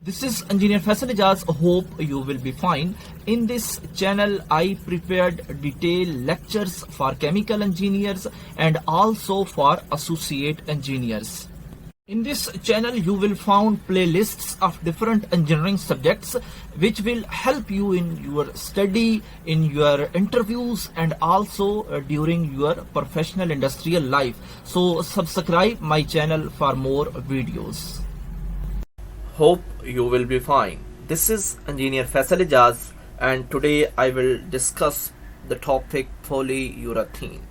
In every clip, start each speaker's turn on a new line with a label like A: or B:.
A: This is Engineer Faisal Ijaz. Hope you will be fine. In this channel, I prepared detailed lectures for chemical engineers and also for associate engineers. In this channel, you will find playlists of different engineering subjects which will help you in your study, in your interviews, and also during your professional industrial life. So subscribe my channel for more videos. Hope you will be fine. This is Engineer Faisal Ijaz, and today I will discuss the topic polyurethane.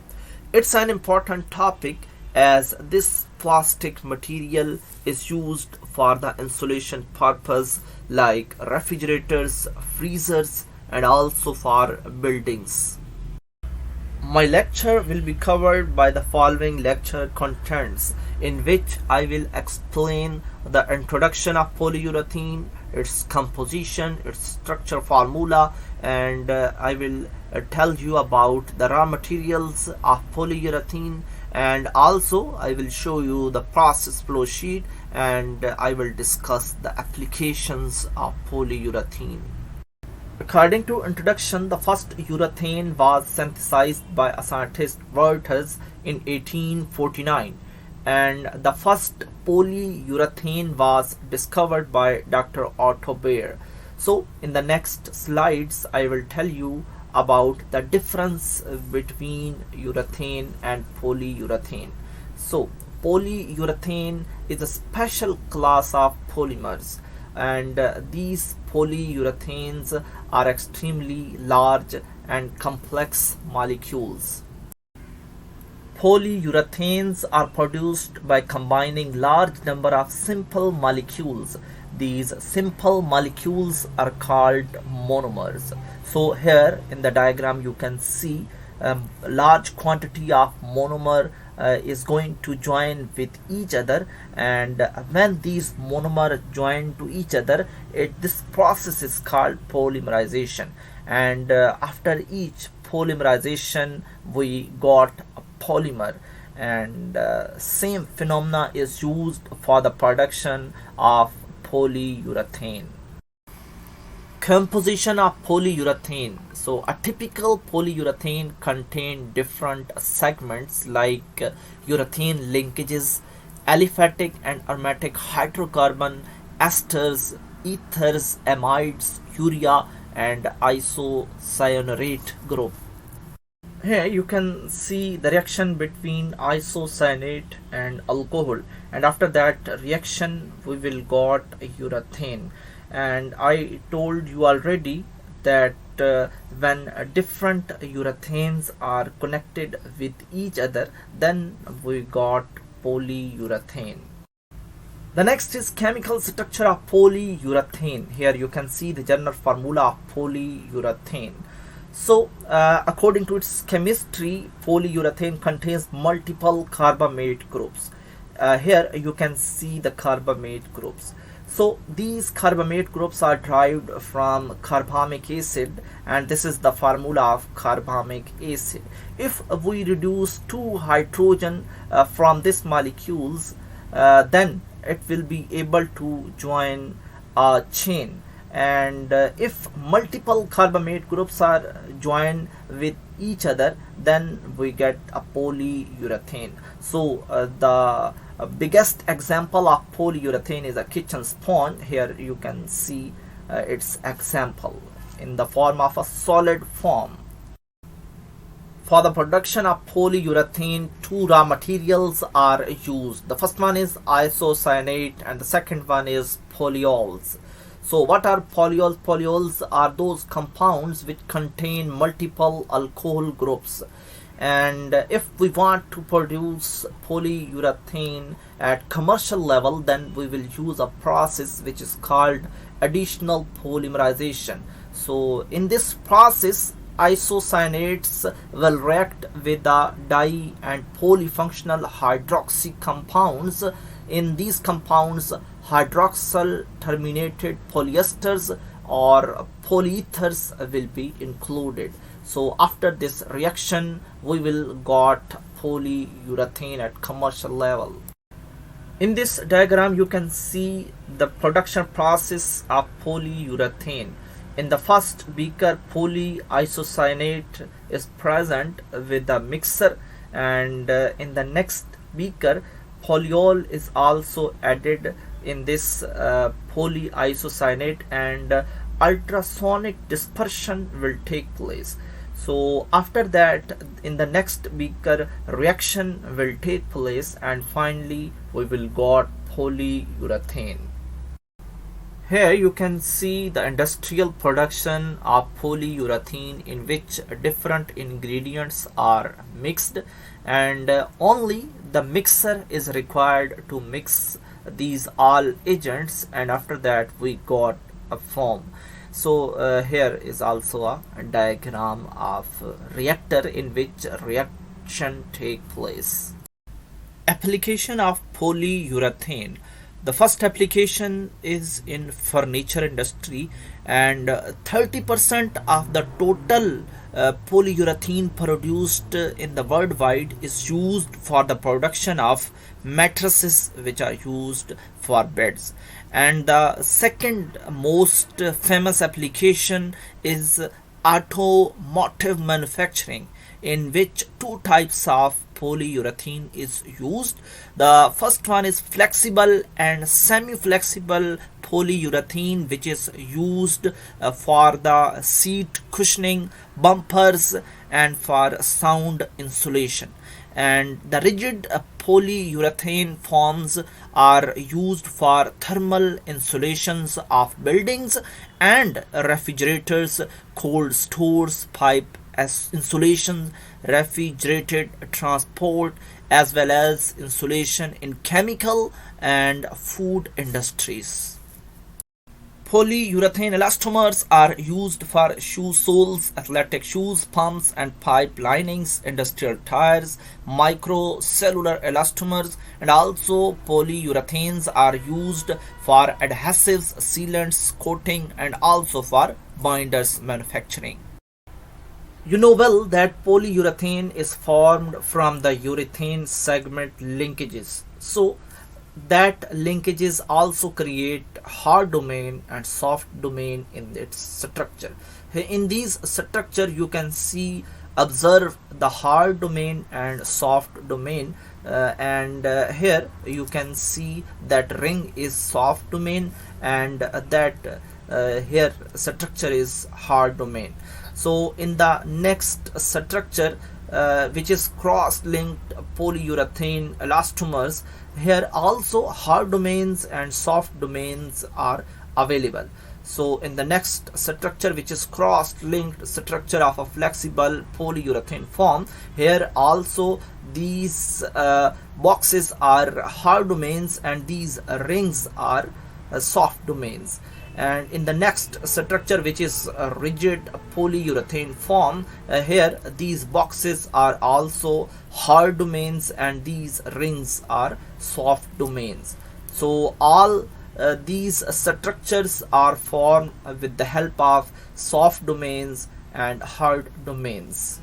A: It's an important topic as this plastic material is used for the insulation purpose like refrigerators, freezers, and also for buildings. My lecture will be covered by the following lecture contents, in which I will explain the introduction of polyurethane, its composition, its structure formula, and I will tell you about the raw materials of polyurethane, and also I will show you the process flow sheet, and I will discuss the applications of polyurethane. According to introduction, the first urethane was synthesized by a scientist Werther's in 1849, and the first polyurethane was discovered by Dr. Otto Bayer. So in the next slides, I will tell you about the difference between urethane and polyurethane. So polyurethane is a special class of polymers, and these polyurethanes are extremely large and complex molecules. Polyurethanes are produced by combining large number of simple molecules. These simple molecules are called monomers. So here in the diagram you can see large quantity of monomer is going to join with each other, and when these monomers join to each other, this process is called polymerization, and after each polymerization we got a polymer, and same phenomena is used for the production of polyurethane. Composition of polyurethane. So a typical polyurethane contains different segments like urethane linkages, aliphatic and aromatic hydrocarbon, esters, ethers, amides, urea, and isocyanate group. Here you can see the reaction between isocyanate and alcohol, and after that reaction we will got urethane. And I told you already that when different urethanes are connected with each other, then we got polyurethane. The next is chemical structure of polyurethane. Here you can see the general formula of polyurethane. So according to its chemistry, polyurethane contains multiple carbamate groups. Here you can see the carbamate groups. So these carbamate groups are derived from carbamic acid, and this is the formula of carbamic acid. If we reduce two hydrogen from these molecules, then it will be able to join a chain, and if multiple carbamate groups are joined with each other, then we get a polyurethane. So the biggest example of polyurethane is a kitchen sponge. Here you can see its example in the form of a solid form. For the production of polyurethane, two raw materials are used. The first one is isocyanate and the second one is polyols. So what are polyols? Polyols are those compounds which contain multiple alcohol groups. And if we want to produce polyurethane at commercial level, then we will use a process which is called additional polymerization. So in this process, isocyanates will react with the di and polyfunctional hydroxy compounds. In these compounds, hydroxyl terminated polyesters or polyethers will be included. So after this reaction we will got polyurethane at commercial level. In this diagram, you can see the production process of polyurethane. In the first beaker, polyisocyanate is present with the mixer, and in the next beaker, polyol is also added in this polyisocyanate, and ultrasonic dispersion will take place. So after that, in the next beaker, reaction will take place, and finally we will got polyurethane. Here you can see the industrial production of polyurethane, in which different ingredients are mixed, and only the mixer is required to mix these all agents, and after that we got a foam. So here is also a diagram of reactor in which reaction take place. Application of polyurethane. The first application is in furniture industry, and 30% of the total polyurethane produced in the worldwide is used for the production of mattresses, which are used for beds. And the second most famous application is automotive manufacturing, in which two types of polyurethane is used. The first one is flexible and semi-flexible polyurethane, which is used for the seat cushioning, bumpers, and for sound insulation. And the rigid polyurethane foams are used for thermal insulations of buildings and refrigerators, cold stores, pipe as insulation, refrigerated transport, as well as insulation in chemical and food industries. Polyurethane elastomers are used for shoe soles, athletic shoes, pumps and pipe linings, industrial tires, microcellular elastomers, and also polyurethanes are used for adhesives, sealants, coating, and also for binders manufacturing. You know well that polyurethane is formed from the urethane segment linkages. So that linkages also create hard domain and soft domain in its structure. In these structure you can see, observe the hard domain and soft domain, and here you can see that ring is soft domain, and that here structure is hard domain. So in the next structure, which is cross-linked polyurethane elastomers, here also hard domains and soft domains are available. So in the next structure, which is cross-linked structure of a flexible polyurethane foam, here also these boxes are hard domains and these rings are soft domains. And in the next structure, which is a rigid polyurethane foam, here these boxes are also hard domains and these rings are soft domains. So all these structures are formed with the help of soft domains and hard domains.